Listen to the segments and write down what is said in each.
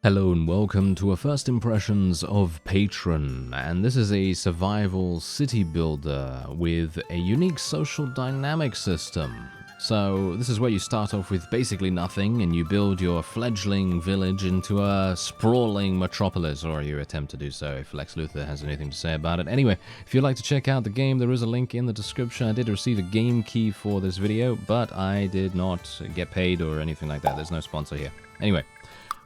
Hello and welcome to our first impressions of Patron, and this is a survival city builder with a unique social dynamic system. So this is where you start off with basically nothing and you build your fledgling village into a sprawling metropolis, or you attempt to do so if Lex Luthor has anything to say about it. Anyway, if you'd like to check out the game, there is a link in the description. I did receive a game key for this video, but I did not get paid or anything like that. There's no sponsor here. Anyway.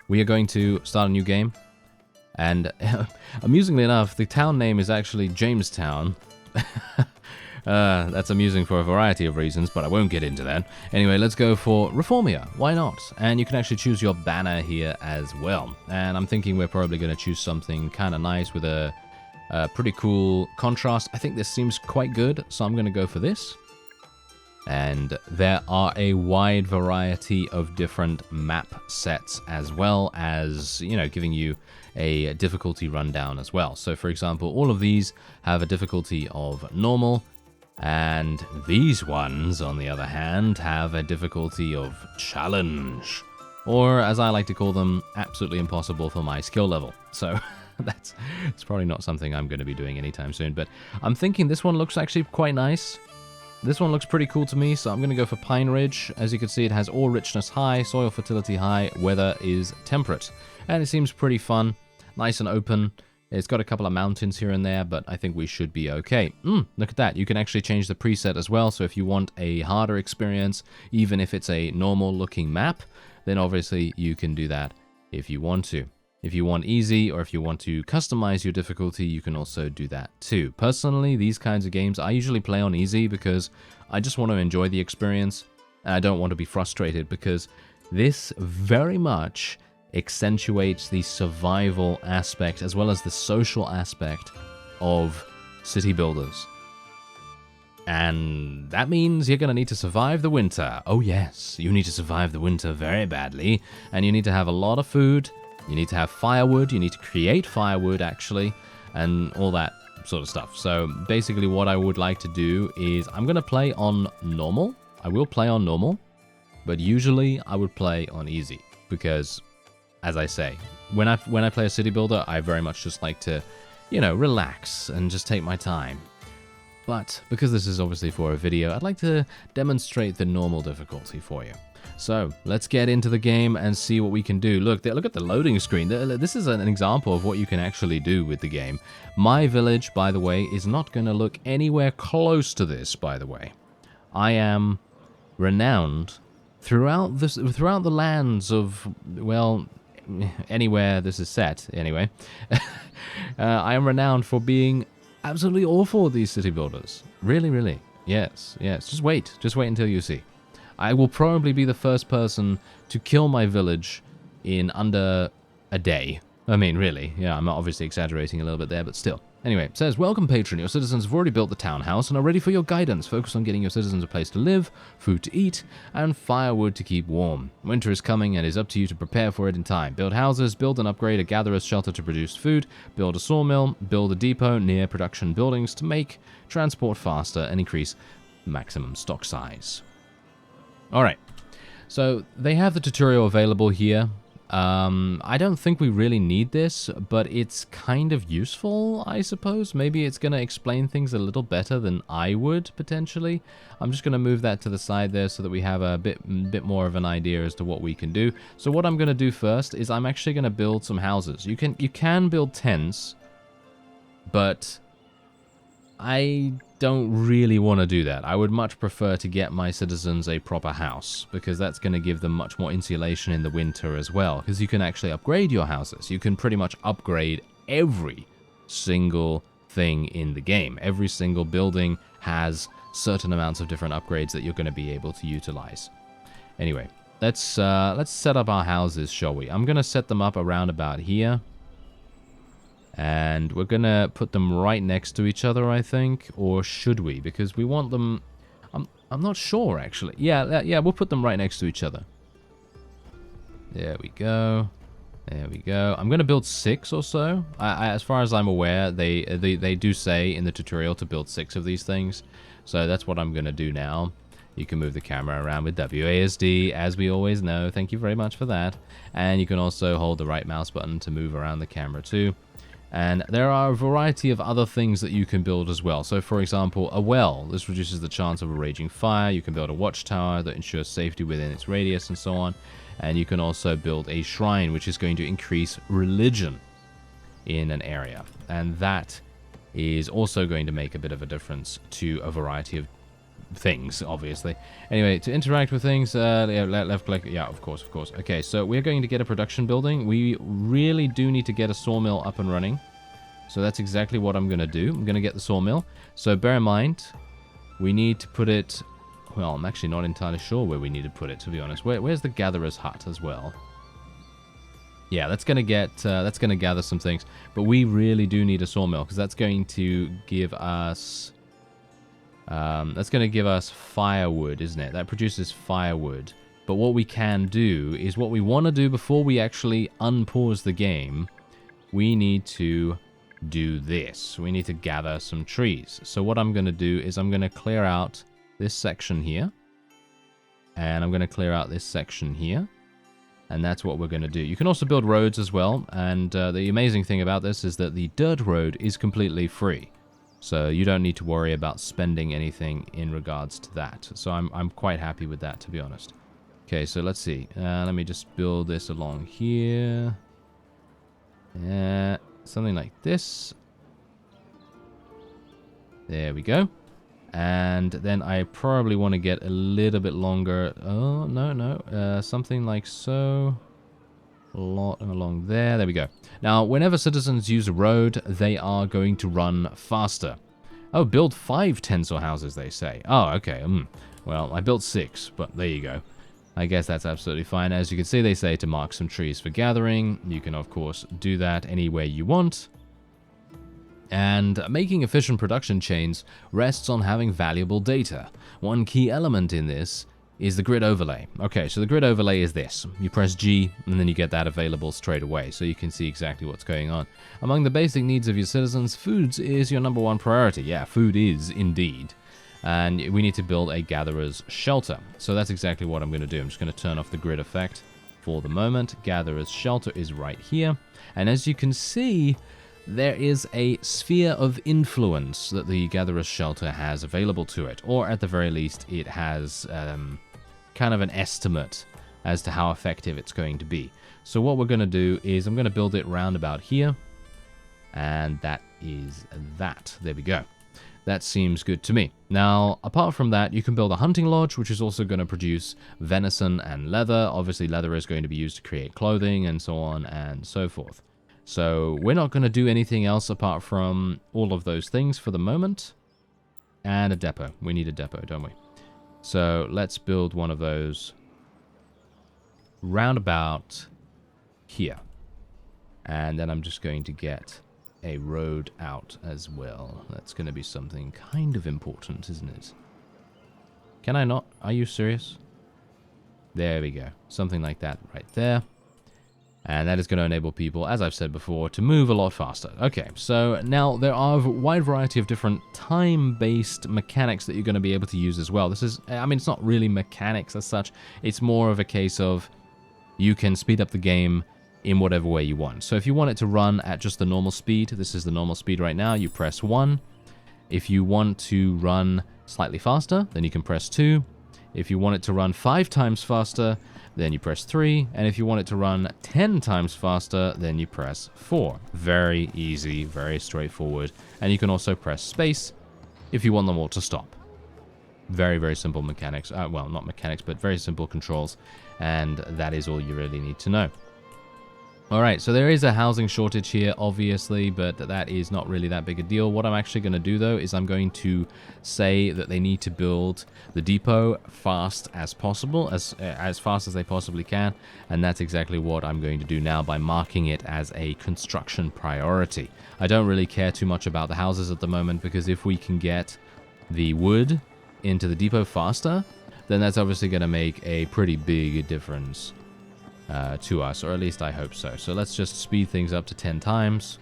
We are going to start a new game, and amusingly enough, the town name is actually Jamestown. That's amusing for a variety of reasons, but I won't get into that. Anyway, let's go for Reformia. Why not? And you can actually choose your banner here as well. And I'm thinking we're probably going to choose something kind of nice with a pretty cool contrast. I think this seems quite good, so I'm going to go for this. And there are a wide variety of different map sets, as well as, you know, giving you a difficulty rundown as well. So, for example, all of these have a difficulty of normal, and these ones, on the other hand, have a difficulty of challenge, or as I like to call them, absolutely impossible for my skill level. So it's probably not something I'm going to be doing anytime soon, but I'm thinking this one looks actually quite nice. This one looks pretty cool to me, so I'm going to go for Pine Ridge. As you can see, it has ore richness high, soil fertility high, weather is temperate. And it seems pretty fun, nice and open. It's got a couple of mountains here and there, but I think we should be okay. Look at that. You can actually change the preset as well, so if you want a harder experience, even if it's a normal looking map, then obviously you can do that if you want to. If you want easy, or if you want to customize your difficulty, you can also do that too. Personally, these kinds of games, I usually play on easy because I just want to enjoy the experience, and I don't want to be frustrated, because this very much accentuates the survival aspect as well as the social aspect of city builders. And that means you're going to need to survive the winter. Oh yes, you need to survive the winter very badly, and you need to have a lot of food. You need to have firewood, you need to create firewood actually, and all that sort of stuff. So basically what I would like to do is I'm going to play on normal. I will play on normal, but usually I would play on easy because, as I say, when I play a city builder, I very much just like to, you know, relax and just take my time. But because this is obviously for a video, I'd like to demonstrate the normal difficulty for you. So let's get into the game and see what we can do. Look at the loading screen. This is an example of what you can actually do with the game. My village, by the way, is not going to look anywhere close to this, by the way. I am renowned throughout the lands of, well, anywhere this is set, anyway. I am renowned for being absolutely awful at these city builders. Really, really. Yes. Just wait until you see. I will probably be the first person to kill my village in under a day. I mean, really. Yeah, I'm obviously exaggerating a little bit there, but still. Anyway, it says, welcome patron. Your citizens have already built the townhouse and are ready for your guidance. Focus on getting your citizens a place to live, food to eat, and firewood to keep warm. Winter is coming and it is up to you to prepare for it in time. Build houses, build and upgrade a gatherer's shelter to produce food, build a sawmill, build a depot near production buildings to make transport faster and increase maximum stock size. Alright, so they have the tutorial available here. I don't think we really need this, but it's kind of useful, I suppose. Maybe it's going to explain things a little better than I would, potentially. I'm just going to move that to the side there so that we have a bit more of an idea as to what we can do. So what I'm going to do first is I'm actually going to build some houses. You can build tents, but I don't really want to do that. I would much prefer to get my citizens a proper house, because that's going to give them much more insulation in the winter as well, because you can actually upgrade your houses. You can pretty much upgrade every single thing in the game. Every single building has certain amounts of different upgrades that you're going to be able to utilize. Anyway, let's set up our houses, shall we? I'm going to set them up around about here. And we're going to put them right next to each other, I think. Or should we? Because we want them... I'm not sure, actually. Yeah, we'll put them right next to each other. There we go. There we go. I'm going to build 6 or so. As far as I'm aware, they do say in the tutorial to build 6 of these things. So that's what I'm going to do now. You can move the camera around with WASD, as we always know. Thank you very much for that. And you can also hold the right mouse button to move around the camera too. And there are a variety of other things that you can build as well. So for example, a well. This reduces the chance of a raging fire. You can build a watchtower that ensures safety within its radius and so on. And you can also build a shrine, which is going to increase religion in an area. And that is also going to make a bit of a difference to a variety of things, obviously. Anyway, to interact with things, left click, yeah, of course. Okay, so we're going to get a production building. We really do need to get a sawmill up and running. So that's exactly what I'm going to do. I'm going to get the sawmill. So bear in mind, we need to put it... Well, I'm actually not entirely sure where we need to put it, to be honest. Where's the gatherer's hut as well? Yeah, that's going to gather some things. But we really do need a sawmill, because that's going to give us... firewood, isn't it? That produces firewood. But what we can do is what we want to do before we actually unpause the game. We need to do this. We need to gather some trees. So what I'm going to do is I'm going to clear out this section here. And I'm going to clear out this section here. And that's what we're going to do. You can also build roads as well. And the amazing thing about this is that the dirt road is completely free. So you don't need to worry about spending anything in regards to that. So I'm quite happy with that, to be honest. Okay, so let's see. Let me just build this along here. Something like this. There we go. And then I probably want to get a little bit longer. Oh, no. Something like so. Along there. There we go. Now, whenever citizens use a road, they are going to run faster. Oh, build 5 tensor houses, they say. Oh, okay. Well, I built 6, but there you go. I guess that's absolutely fine. As you can see, they say to mark some trees for gathering. You can, of course, do that anywhere you want. And making efficient production chains rests on having valuable data. One key element in this is the grid overlay. Okay, so the grid overlay is this. You press G, and then you get that available straight away, so you can see exactly what's going on. Among the basic needs of your citizens, foods is your #1 priority. Yeah, food is indeed. And we need to build a gatherer's shelter. So that's exactly what I'm going to do. I'm just going to turn off the grid effect for the moment. Gatherer's shelter is right here. And as you can see, there is a sphere of influence that the gatherer's shelter has available to it. Or at the very least, it has kind of an estimate as to how effective it's going to be. So what we're going to do is I'm going to build it round about here. And that is that. There we go. That seems good to me. Now, apart from that, you can build a hunting lodge, which is also going to produce venison and leather. Obviously, leather is going to be used to create clothing and so on and so forth. So we're not going to do anything else apart from all of those things for the moment. And a depot. We need a depot, don't we? So let's build one of those round about here. And then I'm just going to get a road out as well. That's going to be something kind of important, isn't it? Can I not? Are you serious? There we go. Something like that right there. And that is going to enable people, as I've said before, to move a lot faster. Okay, so now there are a wide variety of different time-based mechanics that you're going to be able to use as well. This is, I mean, it's not really mechanics as such. It's more of a case of you can speed up the game in whatever way you want. So if you want it to run at just the normal speed, this is the normal speed right now, you press 1. If you want to run slightly faster, then you can press 2. If you want it to run 5 times faster, then you press 3. And if you want it to run 10 times faster, then you press 4. Very easy, very straightforward. And you can also press space if you want them all to stop. Very, very simple mechanics. Well, not mechanics, but very simple controls. And that is all you really need to know. Alright, so there is a housing shortage here, obviously, but that is not really that big a deal. What I'm actually going to do, though, is I'm going to say that they need to build the depot fast as possible, as fast as they possibly can, and that's exactly what I'm going to do now by marking it as a construction priority. I don't really care too much about the houses at the moment, because if we can get the wood into the depot faster, then that's obviously going to make a pretty big difference to us, or at least I hope so. So let's just speed things up to 10 times.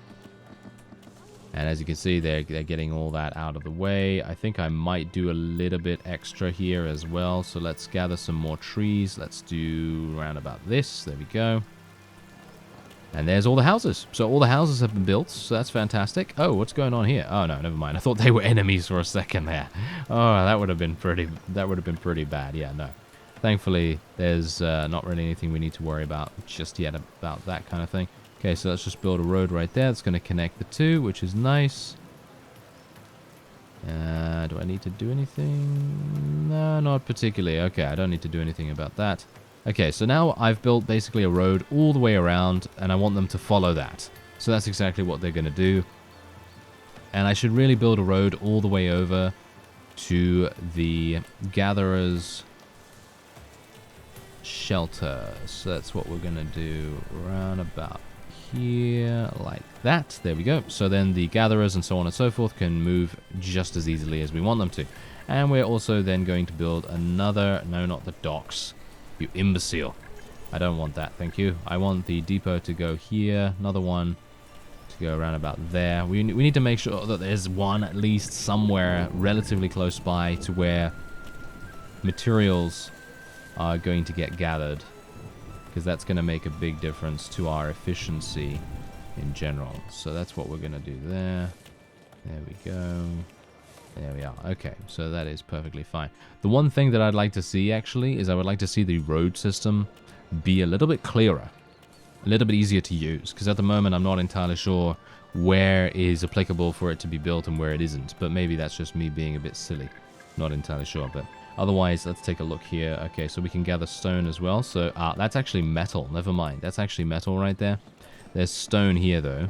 And as you can see, they're getting all that out of the way. I think I might do a little bit extra here as well. So let's gather some more trees. Let's do around about this. There we go. And there's all the houses. So all the houses have been built. So that's fantastic. Oh, what's going on here? Oh, no, never mind. I thought they were enemies for a second there. Oh, that would have been pretty bad. Yeah, no. Thankfully, there's not really anything we need to worry about just yet about that kind of thing. Okay, so let's just build a road right there. That's going to connect the two, which is nice. Do I need to do anything? No, not particularly. Okay, I don't need to do anything about that. Okay, so now I've built basically a road all the way around, and I want them to follow that. So that's exactly what they're going to do. And I should really build a road all the way over to the Gatherer's shelter. So that's what we're going to do round about here, like that. There we go. So then the gatherers and so on and so forth can move just as easily as we want them to. And we're also then going to build another, no, not the docks, you imbecile. I don't want that, thank you. I want the depot to go here, another one to go around about there. We need to make sure that there's one at least somewhere relatively close by to where materials are going to get gathered, because that's going to make a big difference to our efficiency in general. So that's what we're going to do there. There we go. There we are. Okay, so that is perfectly fine. The one thing that I'd like to see, actually, is I would like to see the road system be a little bit clearer, a little bit easier to use, because at the moment I'm not entirely sure where is applicable for it to be built and where it isn't. But maybe that's just me being a bit silly. Not entirely sure, but otherwise, let's take a look here. Okay, so we can gather stone as well. So, that's actually metal. Never mind. That's actually metal right there. There's stone here, though.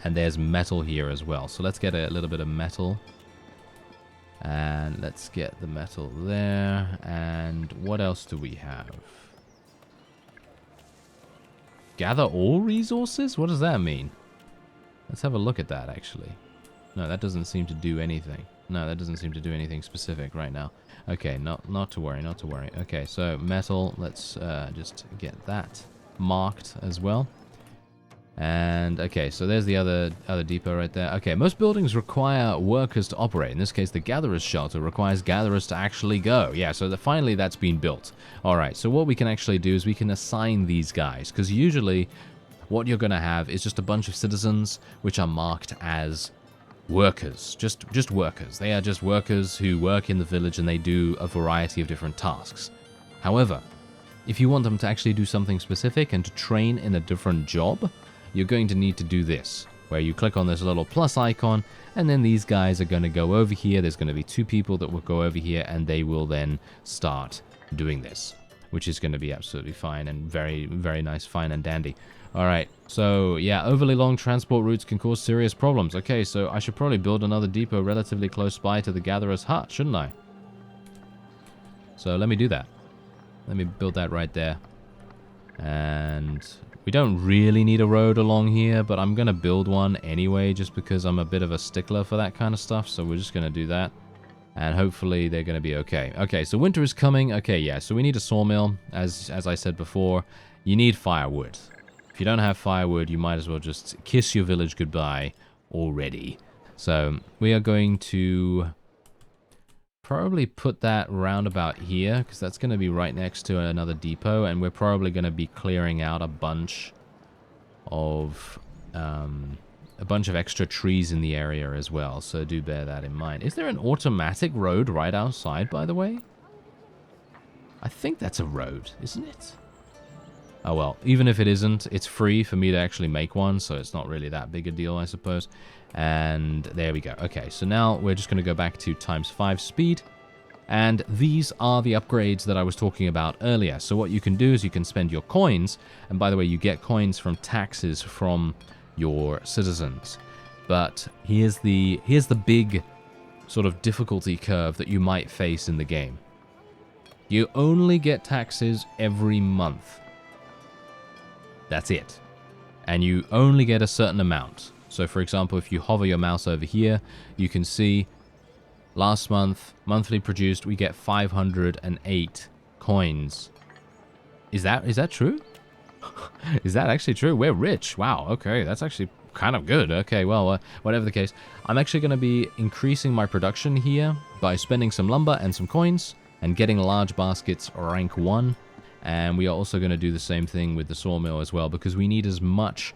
And there's metal here as well. So let's get a little bit of metal. And let's get the metal there. And what else do we have? Gather all resources? What does that mean? Let's have a look at that, actually. No, that doesn't seem to do anything. No, that doesn't seem to do anything specific right now. Okay, not to worry, not to worry. Okay, so metal, let's just get that marked as well. And okay, so there's the other depot right there. Okay, most buildings require workers to operate. In this case, the gatherer's shelter requires gatherers to actually go. Yeah, so finally that's been built. All right, so what we can actually do is we can assign these guys, because usually what you're going to have is just a bunch of citizens which are marked as workers, just workers. They are just workers who work in the village and they do a variety of different tasks. However, if you want them to actually do something specific and to train in a different job, you're going to need to do this, where you click on this little plus icon, and then these guys are going to go over here. There's going to be two people that will go over here, and they will then start doing this, which is going to be absolutely fine and very, very nice, fine and dandy. All right, so yeah, overly long transport routes can cause serious problems. Okay, so I should probably build another depot relatively close by to the gatherer's hut, shouldn't I? So let me do that. Let me build that right there. And we don't really need a road along here, but I'm going to build one anyway, just because I'm a bit of a stickler for that kind of stuff. So we're just going to do that. And hopefully they're going to be okay. Okay, so winter is coming. Okay, yeah, so we need a sawmill. As I said before, you need firewood. If you don't have firewood, you might as well just kiss your village goodbye already. So we are going to probably put that round about here, because that's going to be right next to another depot, and we're probably going to be clearing out a bunch of extra trees in the area as well, so do bear that in mind. Is there an automatic road right outside, by the way? I think that's a road, isn't it? Oh well, even if it isn't, it's free for me to actually make one, so it's not really that big a deal, I suppose. And there we go. Okay, so now we're just going to go back to ×5 speed. And these are the upgrades that I was talking about earlier. So what you can do is you can spend your coins. And by the way, you get coins from taxes from your citizens. But here's the big sort of difficulty curve that you might face in the game. You only get taxes every month. That's it. And you only get a certain amount. So for example, if you hover your mouse over here, you can see last month, monthly produced, we get 508 coins. Is that true? Is that actually true? We're rich. Wow, okay, that's actually kind of good. Okay, well, whatever the case. I'm actually going to be increasing my production here by spending some lumber and some coins and getting large baskets rank 1. And we are also going to do the same thing with the sawmill as well, because we need as much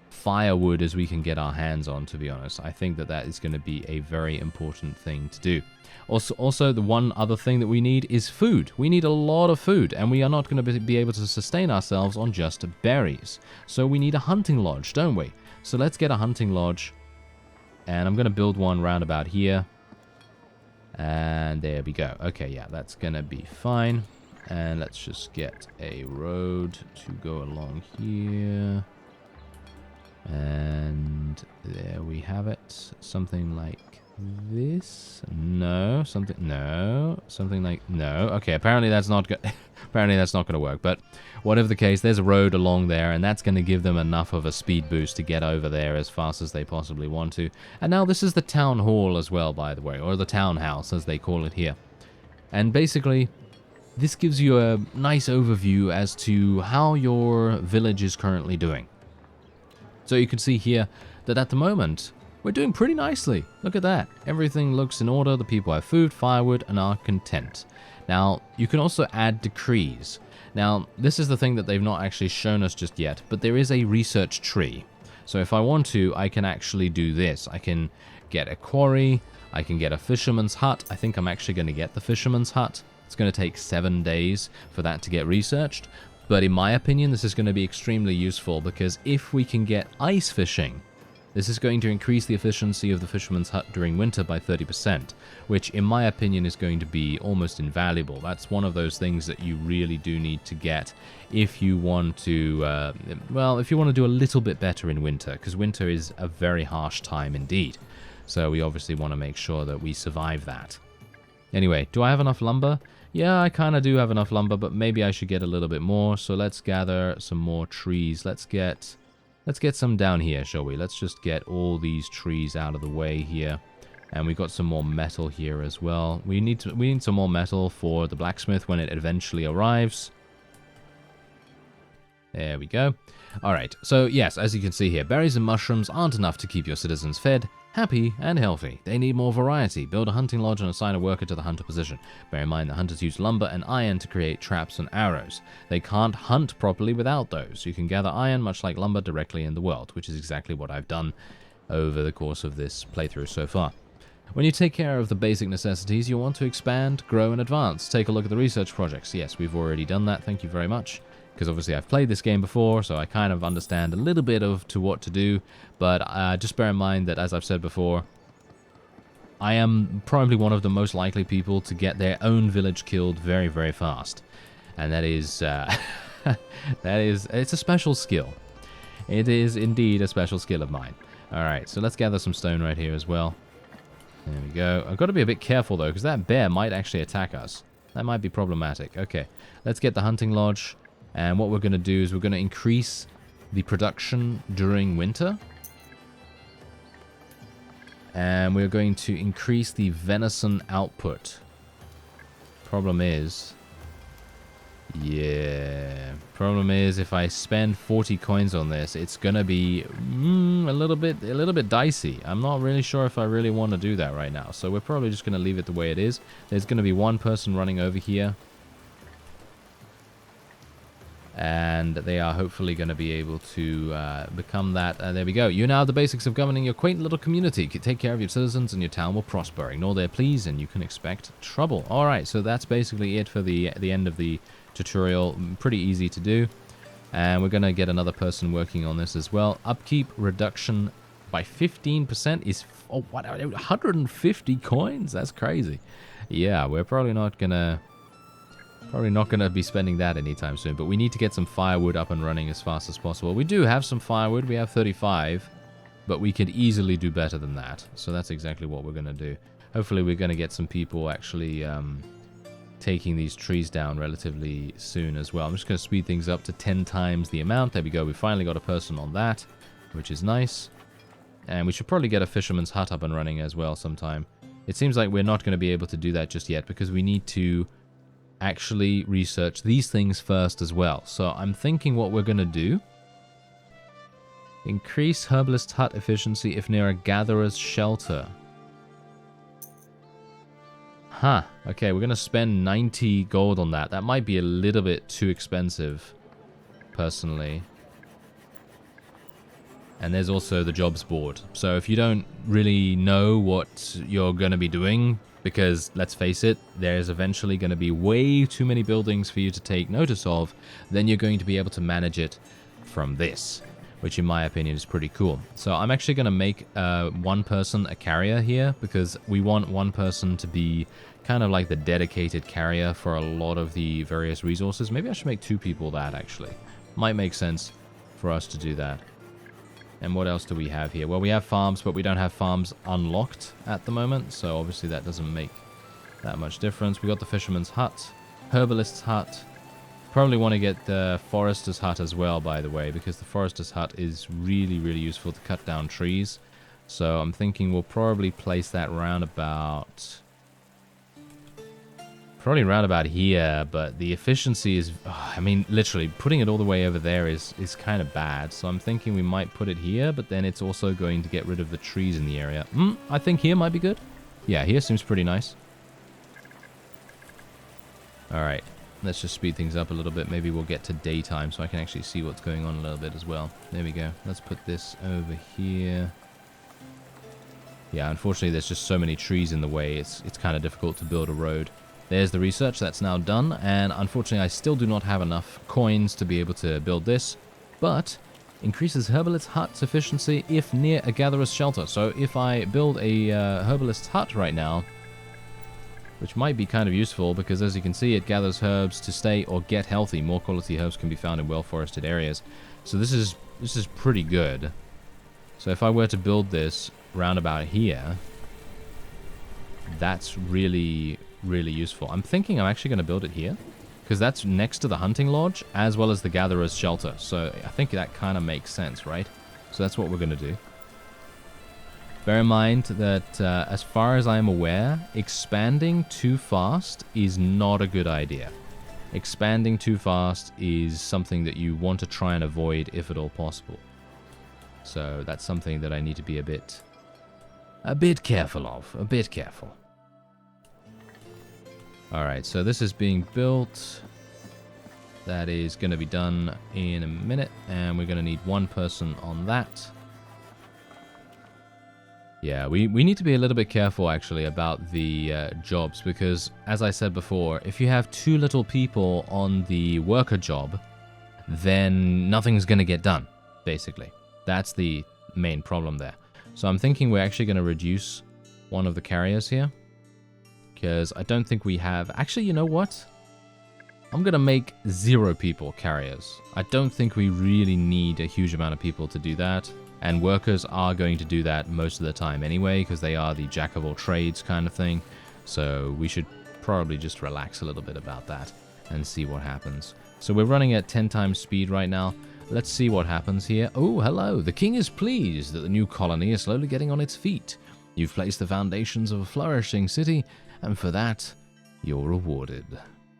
firewood as we can get our hands on, to be honest. I think that that is going to be a very important thing to do. Also, the one other thing that we need is food. We need a lot of food, and we are not going to be able to sustain ourselves on just berries. So we need a hunting lodge, don't we? So let's get a hunting lodge, and I'm going to build one round about here. And there we go. Okay, yeah, that's going to be fine. And let's just get a road to go along here. And there we have it. Something like this. No, something like no. Okay, apparently that's not going to work. But whatever the case, there's a road along there, and that's going to give them enough of a speed boost to get over there as fast as they possibly want to. And now this is the town hall as well, by the way, or the townhouse as they call it here. And basically, this gives you a nice overview as to how your village is currently doing. So you can see here that at the moment, we're doing pretty nicely. Look at that. Everything looks in order. The people have food, firewood, and are content. Now, you can also add decrees. Now, this is the thing that they've not actually shown us just yet, but there is a research tree. So if I want to, I can actually do this. I can get a quarry. I can get a fisherman's hut. I think I'm actually going to get the fisherman's hut. It's going to take 7 days for that to get researched. But in my opinion, this is going to be extremely useful, because if we can get ice fishing, this is going to increase the efficiency of the fisherman's hut during winter by 30%, which in my opinion is going to be almost invaluable. That's one of those things that you really do need to get if you want to, if you want to do a little bit better in winter, because winter is a very harsh time indeed. So we obviously want to make sure that we survive that. Anyway, do I have enough lumber? Yeah, I kind of do have enough lumber, but maybe I should get a little bit more. So let's gather some more trees. Let's get some down here, shall we? Let's just get all these trees out of the way here. And we got some more metal here as well. We need some more metal for the blacksmith when it eventually arrives. There we go. All right, so yes, as you can see here, berries and mushrooms aren't enough to keep your citizens fed, happy, and healthy. They need more variety. Build a hunting lodge and assign a worker to the hunter position. Bear in mind that hunters use lumber and iron to create traps and arrows. They can't hunt properly without those. You can gather iron, much like lumber, directly in the world, which is exactly what I've done over the course of this playthrough so far. When you take care of the basic necessities, you want to expand, grow, and advance. Take a look at the research projects. Yes, we've already done that. Thank you very much. Because obviously I've played this game before, so I kind of understand a little bit of what to do. But just bear in mind that, as I've said before, I am probably one of the most likely people to get their own village killed very, very fast. And that is, it's a special skill. It is indeed a special skill of mine. Alright, so let's gather some stone right here as well. There we go. I've got to be a bit careful though, because that bear might actually attack us. That might be problematic. Okay, let's get the hunting lodge. And what we're going to do is we're going to increase the production during winter. And we're going to increase the venison output. Problem is if I spend 40 coins on this, it's going to be a little bit dicey. I'm not really sure if I really want to do that right now. So we're probably just going to leave it the way it is. There's going to be one person running over here. And they are hopefully going to be able to become that. There we go. You now have the basics of governing your quaint little community. Take care of your citizens and your town will prosper. Ignore their pleas and you can expect trouble. Alright, so that's basically it for the end of the tutorial. Pretty easy to do. And we're going to get another person working on this as well. Upkeep reduction by 15% is 150 coins? That's crazy. Yeah, we're probably not going to be spending that anytime soon, but we need to get some firewood up and running as fast as possible. We do have some firewood. We have 35, but we could easily do better than that. So that's exactly what we're going to do. Hopefully we're going to get some people actually taking these trees down relatively soon as well. I'm just going to speed things up to 10 times the amount. There we go. We finally got a person on that, which is nice. And we should probably get a fisherman's hut up and running as well sometime. It seems like we're not going to be able to do that just yet because we need to actually research these things first as well. So I'm thinking what we're going to do. Increase herbalist hut efficiency if near a gatherer's shelter. Huh. Okay, we're going to spend 90 gold on that. That might be a little bit too expensive, personally. And there's also the jobs board. So if you don't really know what you're going to be doing, because let's face it, there's eventually going to be way too many buildings for you to take notice of, then you're going to be able to manage it from this, which in my opinion is pretty cool. So I'm actually going to make one person a carrier here, because we want one person to be kind of like the dedicated carrier for a lot of the various resources. Maybe I should make 2 people that, actually. Might make sense for us to do that. And what else do we have here? Well, we have farms, but we don't have farms unlocked at the moment, so obviously that doesn't make that much difference. We got the fisherman's hut, herbalist's hut. Probably want to get the forester's hut as well, by the way, because the forester's hut is really, really useful to cut down trees. So I'm thinking we'll probably place that round about... Probably round about here, but the efficiency is... I mean, literally, putting it all the way over there is kind of bad. So I'm thinking we might put it here, but then it's also going to get rid of the trees in the area. I think here might be good. Yeah, here seems pretty nice. Alright, let's just speed things up a little bit. Maybe we'll get to daytime so I can actually see what's going on a little bit as well. There we go. Let's put this over here. Yeah, unfortunately, there's just so many trees in the way. It's kind of difficult to build a road. There's the research that's now done, and unfortunately I still do not have enough coins to be able to build this, but increases herbalist's hut's efficiency if near a gatherer's shelter. So if I build a herbalist's hut right now, which might be kind of useful because as you can see it gathers herbs to stay or get healthy. More quality herbs can be found in well-forested areas. So this is pretty good. So if I were to build this round about here, that's really useful. I'm thinking I'm actually going to build it here because that's next to the hunting lodge as well as the gatherer's shelter. So I think that kind of makes sense, right? So that's what we're going to do. Bear in mind that as far as I'm aware, expanding too fast is not a good idea. Expanding too fast is something that you want to try and avoid if at all possible. So that's something that I need to be a bit careful of. A bit careful. Alright, so this is being built. That is going to be done in a minute, and we're going to need one person on that. Yeah, we need to be a little bit careful, actually, about the jobs, because, as I said before, if you have too little people on the worker job, then nothing's going to get done, basically. That's the main problem there. So I'm thinking we're actually going to reduce one of the carriers here. Because I don't think we have... Actually, you know what? I'm going to make 0 people carriers. I don't think we really need a huge amount of people to do that. And workers are going to do that most of the time anyway, because they are the jack of all trades kind of thing. So we should probably just relax a little bit about that and see what happens. So we're running at 10 times speed right now. Let's see what happens here. Oh, hello. The king is pleased that the new colony is slowly getting on its feet. You've placed the foundations of a flourishing city, and for that, you're rewarded.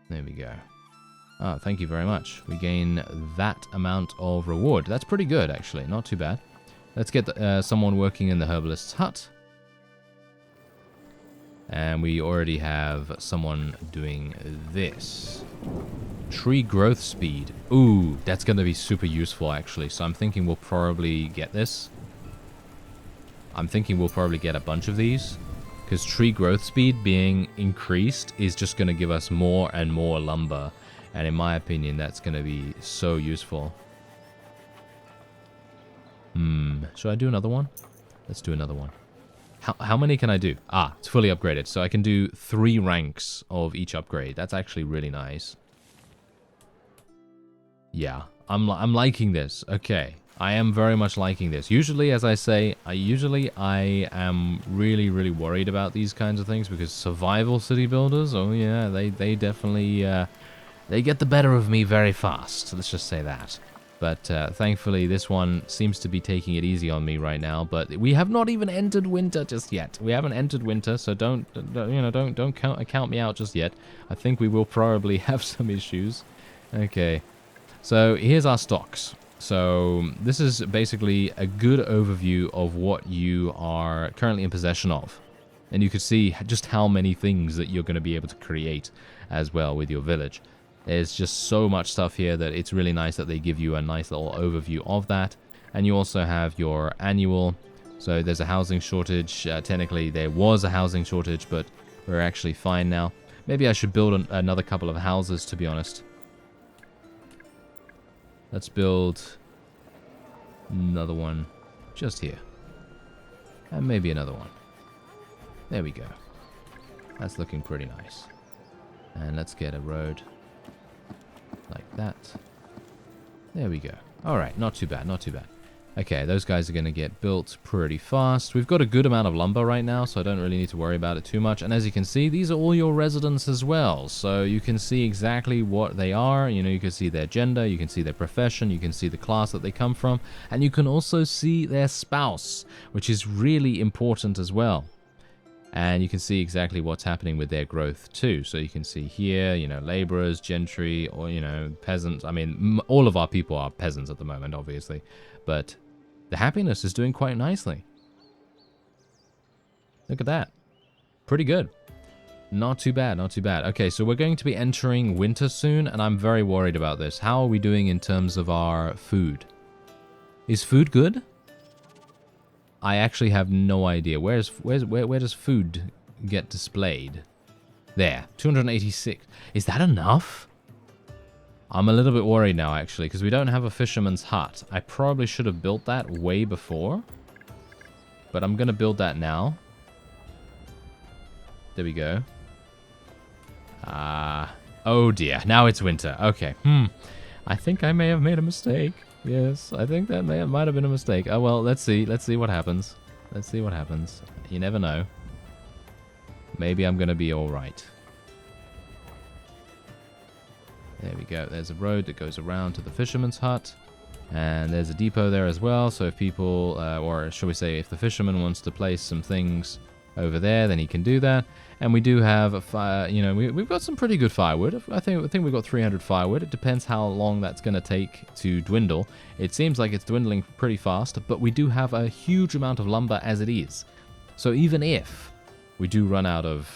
There we go. Ah, thank you very much. We gain that amount of reward. That's pretty good, actually. Not too bad. Let's get someone working in the herbalist's hut. And we already have someone doing this. Tree growth speed. Ooh, that's going to be super useful, actually. So I'm thinking we'll probably get this. I'm thinking we'll probably get a bunch of these. Because tree growth speed being increased is just going to give us more and more lumber. And in my opinion, that's going to be so useful. Should I do another one? Let's do another one. How many can I do? Ah, it's fully upgraded. So I can do 3 ranks of each upgrade. That's actually really nice. Yeah, I'm liking this. Okay. I am very much liking this. Usually, as I say, I am really worried about these kinds of things because survival city builders, oh yeah, they definitely, they get the better of me very fast. Let's just say that. But thankfully, this one seems to be taking it easy on me right now. But we have not even entered winter just yet. We haven't entered winter, so don't count me out just yet. I think we will probably have some issues. Okay, so here's our stocks. So this is basically a good overview of what you are currently in possession of. And you can see just how many things that you're going to be able to create as well with your village. There's just so much stuff here that it's really nice that they give you a nice little overview of that. And you also have your annual. So there's a housing shortage. Technically, there was a housing shortage, but we're actually fine now. Maybe I should build another couple of houses, to be honest. Let's build another one just here. And maybe another one. There we go. That's looking pretty nice. And let's get a road like that. There we go. Alright, not too bad, not too bad. Okay, those guys are going to get built pretty fast. We've got a good amount of lumber right now, so I don't really need to worry about it too much. And as you can see, these are all your residents as well. So you can see exactly what they are. You know, you can see their gender, you can see their profession, you can see the class that they come from. And you can also see their spouse, which is really important as well. And you can see exactly what's happening with their growth too. So you can see here, you know, laborers, gentry, or, you know, peasants. I mean, all of our people are peasants at the moment, obviously. But the happiness is doing quite nicely. Look at that. Pretty good. Not too bad, not too bad. Okay, so we're going to be entering winter soon, and I'm very worried about this. How are we doing in terms of our food? Is food good? I actually have no idea. Where does food get displayed? There, 286. Is that enough? I'm a little bit worried now, actually, because we don't have a fisherman's hut. I probably should have built that way before. But I'm going to build that now. There we go. Oh dear, now it's winter. Okay, I think I may have made a mistake. Yes, I think that might have been a mistake. Oh well, let's see what happens. Let's see what happens. You never know. Maybe I'm gonna be alright. There we go. There's a road that goes around to the fisherman's hut. And there's a depot there as well. So if people, or shall we say, if the fisherman wants to place some things over there, then he can do that. And we do have a fire, you know, we've got some pretty good firewood. I think we've got 300 firewood. It depends how long that's going to take to dwindle. It seems like it's dwindling pretty fast, but we do have a huge amount of lumber as it is. So even if we do run out of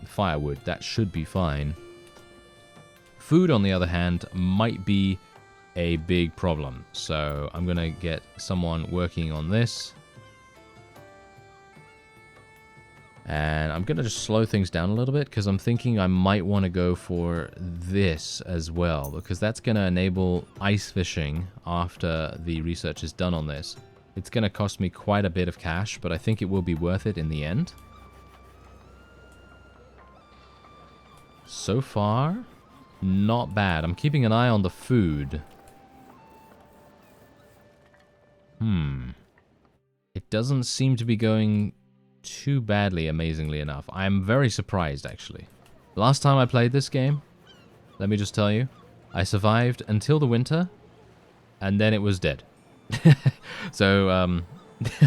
firewood, that should be fine. Food, on the other hand, might be a big problem. So I'm going to get someone working on this. And I'm going to just slow things down a little bit because I'm thinking I might want to go for this as well, because that's going to enable ice fishing after the research is done on this. It's going to cost me quite a bit of cash, but I think it will be worth it in the end. So far, not bad. I'm keeping an eye on the food. It doesn't seem to be going too badly, amazingly enough. I'm very surprised, actually. Last time I played this game, let me just tell you, I survived until the winter, and then it was dead. So,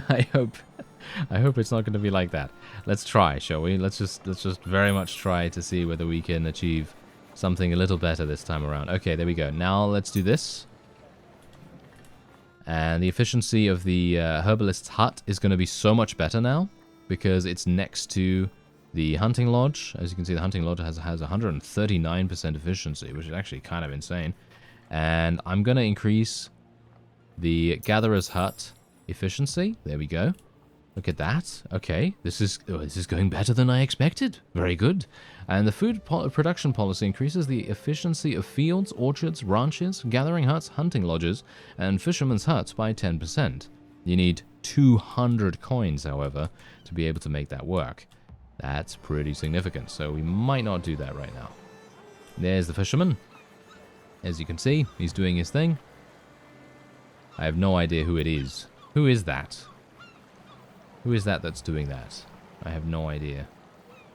I hope it's not going to be like that. Let's try, shall we? Let's just very much try to see whether we can achieve something a little better this time around. Okay, there we go. Now let's do this. And the efficiency of the herbalist's hut is going to be so much better now, because it's next to the hunting lodge. As you can see, the hunting lodge has 139% efficiency, which is actually kind of insane. And I'm going to increase the gatherer's hut efficiency. There we go. Look at that. Okay, this is going better than I expected. Very good. And the food production policy increases the efficiency of fields, orchards, ranches, gathering huts, hunting lodges, and fishermen's huts by 10%. You need 200 coins, however, to be able to make that work. That's pretty significant, so we might not do that right now. There's the fisherman. As you can see, he's doing his thing. I have no idea who it is. Who is that? Who is that that's doing that? I have no idea.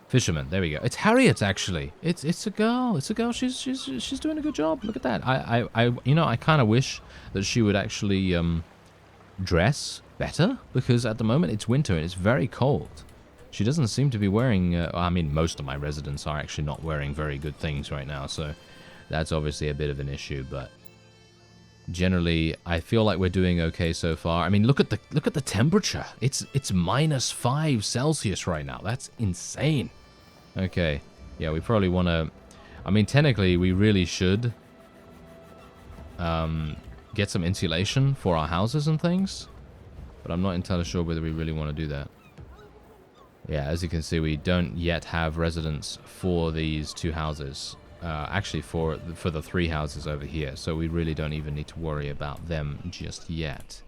Fisherman. There we go. It's Harriet, actually. It's a girl. It's a girl. She's doing a good job. Look at that. I kind of wish that she would actually dress better, because at the moment it's winter and it's very cold. She doesn't seem to be wearing. I mean, most of my residents are actually not wearing very good things right now, so that's obviously a bit of an issue. But generally, I feel like we're doing okay so far. I mean, look at the temperature. It's -5 Celsius right now. That's insane. Okay, yeah, we probably want to. I mean, technically, we really should get some insulation for our houses and things, but I'm not entirely sure whether we really want to do that. Yeah, as you can see, we don't yet have residents for these 2 houses. Actually, for the 3 houses over here, so we really don't even need to worry about them just yet.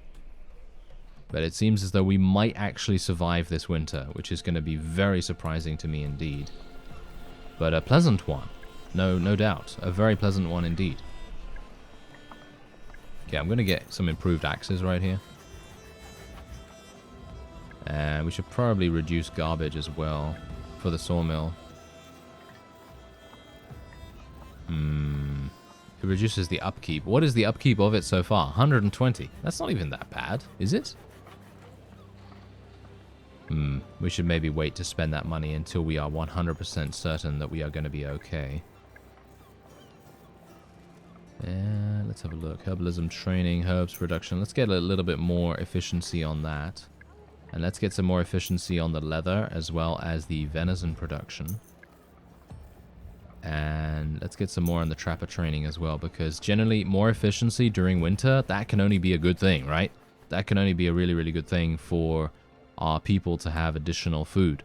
But it seems as though we might actually survive this winter, which is going to be very surprising to me indeed. But a pleasant one, no doubt, a very pleasant one indeed. Okay, I'm going to get some improved axes right here. And we should probably reduce garbage as well for the sawmill. It reduces the upkeep. What is the upkeep of it so far? 120. That's not even that bad, is it? We should maybe wait to spend that money until we are 100% certain that we are going to be okay. Let's have a look. Herbalism training, herbs production. Let's get a little bit more efficiency on that. And let's get some more efficiency on the leather as well as the venison production. And let's get some more on the trapper training as well, because generally more efficiency during winter, that can only be a good thing, right? That can only be a really, really good thing for our people to have additional food.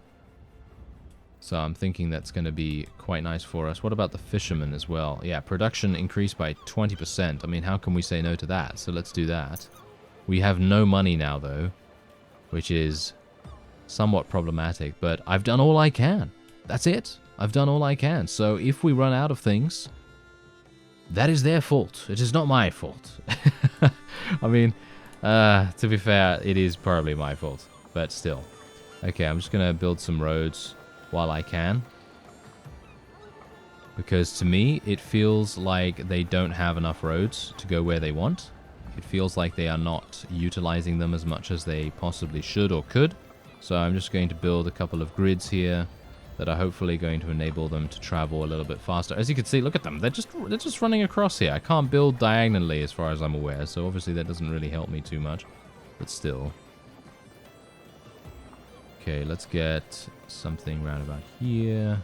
So I'm thinking that's going to be quite nice for us. What about the fishermen as well? Yeah, production increased by 20%. I mean, how can we say no to that? So let's do that. We have no money now, though, which is somewhat problematic, but I've done all I can. That's it. I've done all I can. So if we run out of things, that is their fault. It is not my fault. I mean, to be fair, it is probably my fault, but still. Okay, I'm just going to build some roads while I can, because to me, it feels like they don't have enough roads to go where they want. It feels like they are not utilizing them as much as they possibly should or could. So I'm just going to build a couple of grids here that are hopefully going to enable them to travel a little bit faster. As you can see, look at them. They're just running across here. I can't build diagonally as far as I'm aware, so obviously that doesn't really help me too much, but still. Okay, let's get something round about here,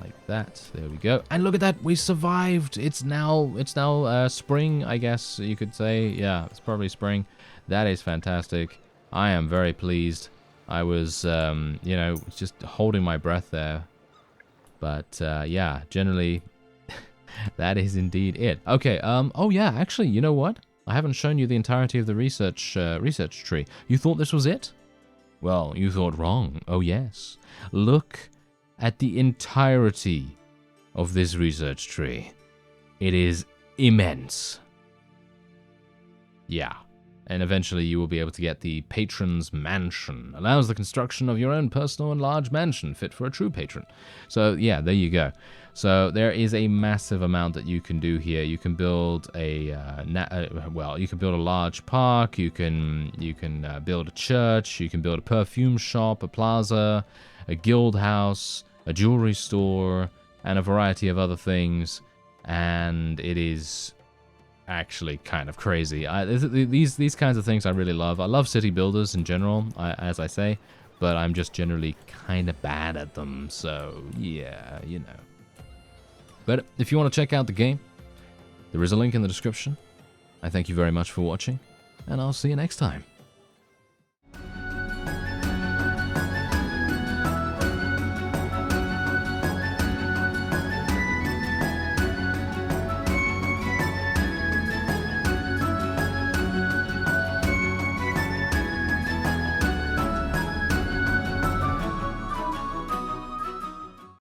like that. There we go. And look at that, we survived. It's now spring, I guess you could say. Yeah, it's probably spring. That is fantastic. I am very pleased. I was, you know, just holding my breath there. But, yeah, generally, that is indeed it. Okay, oh yeah, actually, you know what? I haven't shown you the entirety of the research tree. You thought this was it? Well, you thought wrong. Oh, yes. Look at the entirety of this research tree. It is immense. Yeah. And eventually you will be able to get the Patron's Mansion. Allows the construction of your own personal and large mansion fit for a true patron. So yeah, there you go. So there is a massive amount that you can do here. You can build a well, you can build a large park. You can build a church. You can build a perfume shop, a plaza, a guild house, a jewelry store, and a variety of other things. And it is actually kind of crazy. These kinds of things I really love. I love city builders in general, as I say, but I'm just generally kind of bad at them, so yeah, you know. But if you want to check out the game, there is a link in the description. I thank you very much for watching, and I'll see you next time.